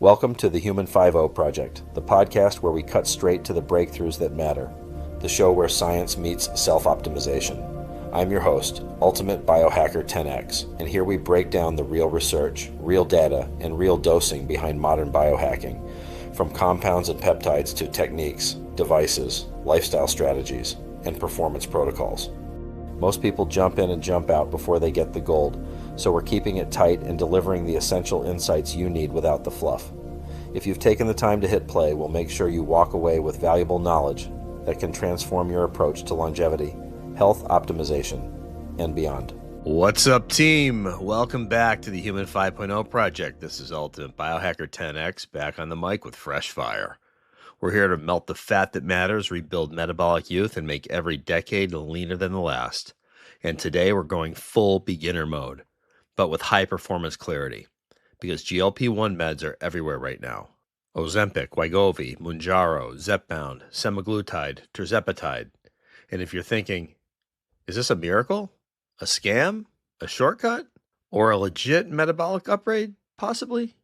Welcome to the Human 5 Project, the podcast where we cut straight to the breakthroughs that matter, the show where science meets self-optimization. I'm your host, Ultimatebiohacker10x, and here we break down the real research, real data, and real dosing behind modern biohacking, from compounds and peptides to techniques, devices, lifestyle strategies, and performance protocols. Most people jump in and jump out before they get the gold, so we're keeping it tight and delivering the essential insights you need without the fluff. If you've taken the time to hit play, we'll make sure you walk away with valuable knowledge that can transform your approach to longevity, health optimization, and beyond. What's up, team? Welcome back to the Human 5.0 Project. This is Ultimatebiohacker10x back on the mic with fresh fire. We're here to melt the fat that matters, rebuild metabolic youth, and make every decade leaner than the last. And today we're going full beginner mode, but with high performance clarity, because GLP-1 meds are everywhere right now. Ozempic, Wegovy, Mounjaro, Zepbound, Semaglutide, Tirzepatide. And if you're thinking, is this a miracle? A scam? A shortcut? Or a legit metabolic upgrade? Possibly?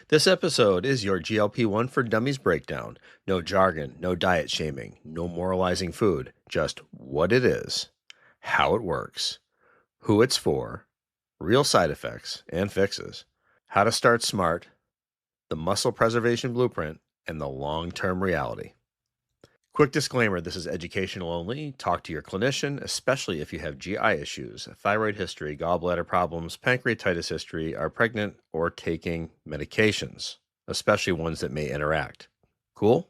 This episode is your GLP-1 for Dummies breakdown. No jargon, no diet shaming, no moralizing food. Just what it is, how it works, who it's for, real side effects and fixes, how to start smart, the muscle preservation blueprint, and the long-term reality. Quick disclaimer, this is educational only. Talk to your clinician, especially if you have GI issues, thyroid history, gallbladder problems, pancreatitis history, are pregnant, or taking medications, especially ones that may interact. Cool?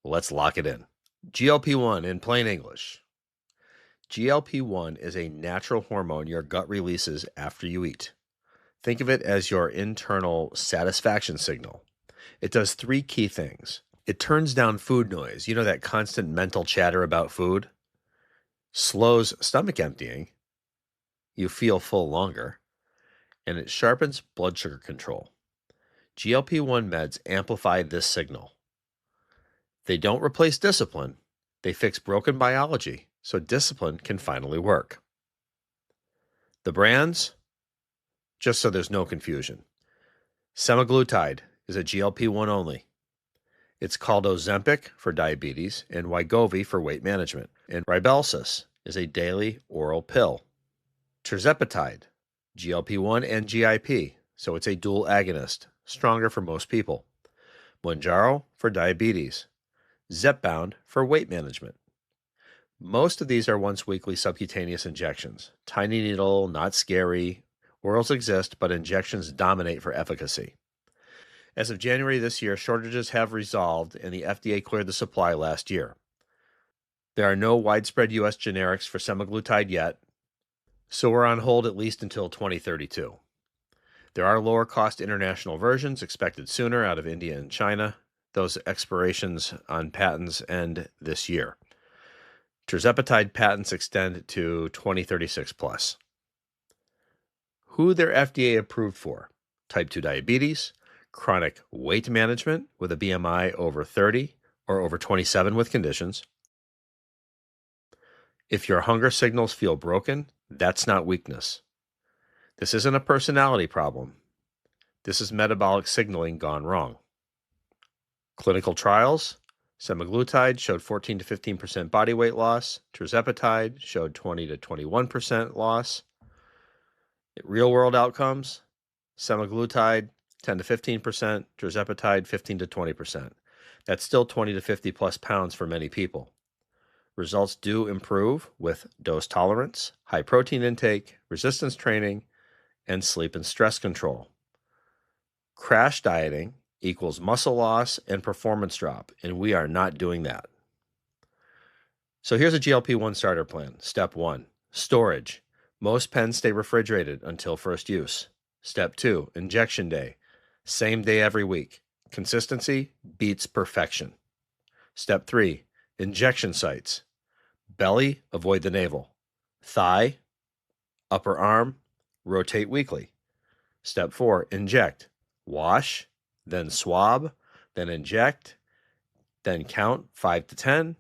Let's lock it in. GLP-1 in plain English. GLP-1 is a natural hormone your gut releases after you eat. Think of it as your internal satisfaction signal. It does three key things. It turns down food noise, that constant mental chatter about food, slows stomach emptying, you feel full longer, and it sharpens blood sugar control. GLP-1 meds amplify this signal. They don't replace discipline, they fix broken biology so discipline can finally work. The brands, just so there's no confusion. Semaglutide is a GLP-1 only. It's called Ozempic for diabetes and Wegovy for weight management. And Rybelsus is a daily oral pill. Tirzepatide, GLP-1 and GIP, so it's a dual agonist, stronger for most people. Mounjaro for diabetes. Zepbound for weight management. Most of these are once-weekly subcutaneous injections. Tiny needle, not scary. Orals exist, but injections dominate for efficacy. As of January this year, shortages have resolved, and the FDA cleared the supply last year. There are no widespread U.S. generics for semaglutide yet, so we're on hold at least until 2032. There are lower-cost international versions expected sooner out of India and China. Those expirations on patents end this year. Tirzepatide patents extend to 2036 plus. Who they're FDA approved for? Type 2 diabetes, chronic weight management with a BMI over 30 or over 27 with conditions. If your hunger signals feel broken, that's not weakness. This isn't a personality problem. This is metabolic signaling gone wrong. Clinical trials. Semaglutide showed 14 to 15% body weight loss. Tirzepatide showed 20 to 21% loss. Real-world outcomes. Semaglutide 10 to 15%, Tirzepatide 15 to 20%. That's still 20 to 50 plus pounds for many people. Results do improve with dose tolerance, high protein intake, resistance training, and sleep and stress control. Crash dieting equals muscle loss and performance drop, and we are not doing that. So here's a GLP-1 starter plan. Step 1, storage. Most pens stay refrigerated until first use. Step 2, injection day. Same day every week. Consistency beats perfection. Step 3, injection sites. Belly, avoid the navel. Thigh, upper arm, rotate weekly. Step 4, inject. Wash, then swab, then inject, then count 5 to 10,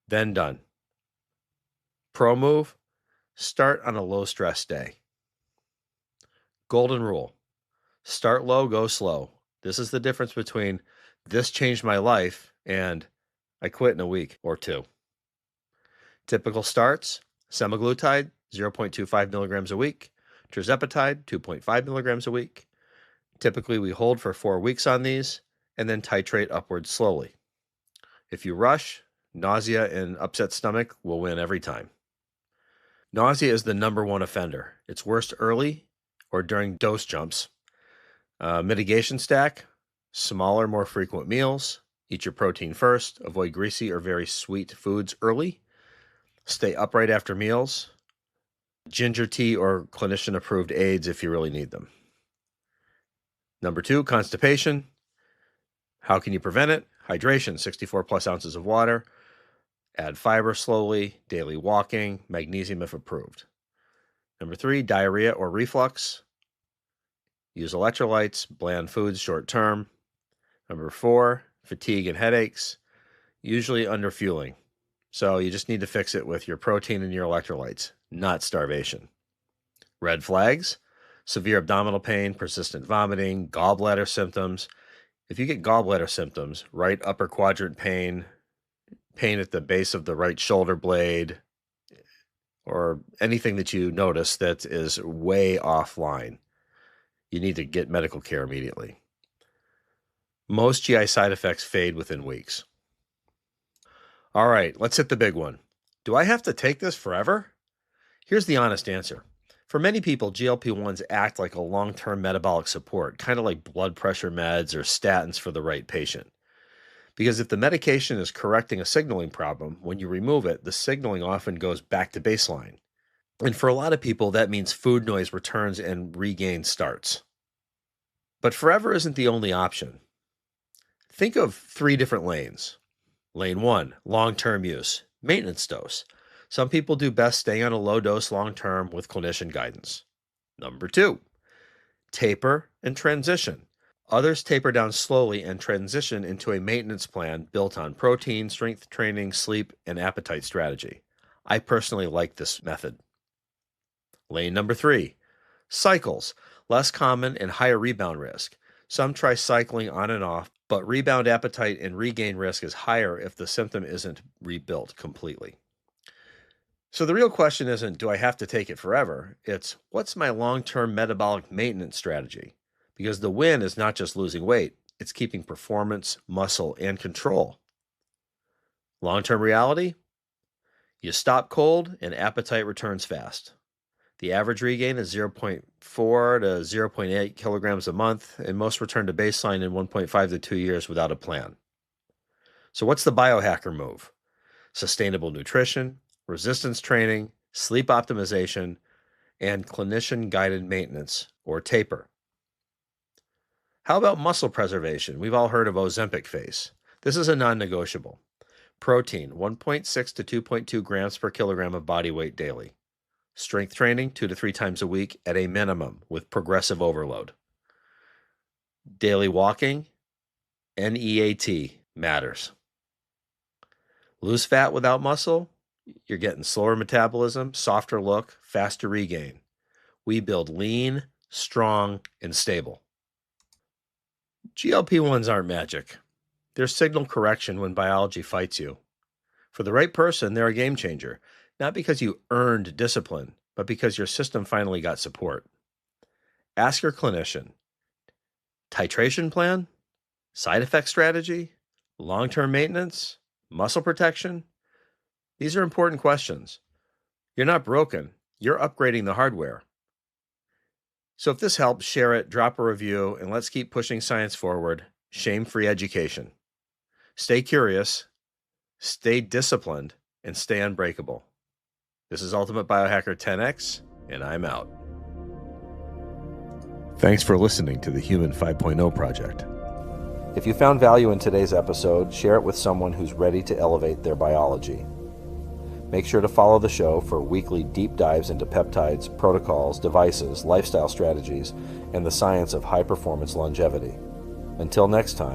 then done. Pro move, start on a low stress day. Golden rule. Start low, go slow. This is the difference between this changed my life and I quit in a week or two. Typical starts: Semaglutide, 0.25 milligrams a week. Tirzepatide, 2.5 milligrams a week. Typically, we hold for 4 weeks on these and then titrate upwards slowly. If you rush, nausea and upset stomach will win every time. Nausea is the number one offender. It's worst early or during dose jumps. Mitigation stack: smaller, more frequent meals. Eat your protein first. Avoid greasy or very sweet foods early. Stay upright after meals. Ginger tea or clinician-approved aids if you really need them. Number 2, constipation. How can you prevent it? Hydration: 64 plus ounces of water. Add fiber slowly. Daily walking. Magnesium if approved. Number 3, diarrhea or reflux. Use electrolytes, bland foods short term. Number 4, fatigue and headaches, usually under fueling. So you just need to fix it with your protein and your electrolytes, not starvation. Red flags: severe abdominal pain, persistent vomiting, gallbladder symptoms. If you get gallbladder symptoms, right upper quadrant pain, pain at the base of the right shoulder blade, or anything that you notice that is way offline, you need to get medical care immediately. Most GI side effects fade within weeks. All right, let's hit the big one. Do I have to take this forever? Here's the honest answer. For many people, GLP-1s act like a long-term metabolic support, kind of like blood pressure meds or statins for the right patient. Because if the medication is correcting a signaling problem, when you remove it, the signaling often goes back to baseline. And for a lot of people, that means food noise returns and regain starts. But forever isn't the only option. Think of 3 different lanes. Lane 1, long-term use, maintenance dose. Some people do best staying on a low dose long-term with clinician guidance. Number 2, taper and transition. Others taper down slowly and transition into a maintenance plan built on protein, strength training, sleep, and appetite strategy. I personally like this method. Lane number 3, cycles, less common and higher rebound risk. Some try cycling on and off, but rebound appetite and regain risk is higher if the symptom isn't rebuilt completely. So the real question isn't, do I have to take it forever? It's, what's my long-term metabolic maintenance strategy? Because the win is not just losing weight, it's keeping performance, muscle, and control. Long-term reality? You stop cold and appetite returns fast. The average regain is 0.4 to 0.8 kilograms a month, and most return to baseline in 1.5 to 2 years without a plan. So what's the biohacker move? Sustainable nutrition, resistance training, sleep optimization, and clinician-guided maintenance, or taper. How about muscle preservation? We've all heard of Ozempic face. This is a non-negotiable. Protein, 1.6 to 2.2 grams per kilogram of body weight daily. Strength training, 2 to 3 times a week at a minimum with progressive overload. Daily walking, NEAT matters. Lose fat without muscle, you're getting slower metabolism, softer look, faster regain. We build lean, strong, and stable. GLP-1s aren't magic. They're signal correction when biology fights you. For the right person, they're a game changer. Not because you earned discipline, but because your system finally got support. Ask your clinician. Titration plan? Side effect strategy? Long-term maintenance? Muscle protection? These are important questions. You're not broken. You're upgrading the hardware. So if this helps, share it, drop a review, and let's keep pushing science forward. Shame-free education. Stay curious, stay disciplined, and stay unbreakable. This is Ultimate Biohacker 10x, and I'm out. Thanks for listening to the Human 5.0 Project. If you found value in today's episode, share it with someone who's ready to elevate their biology. Make sure to follow the show for weekly deep dives into peptides, protocols, devices, lifestyle strategies, and the science of high-performance longevity. Until next time.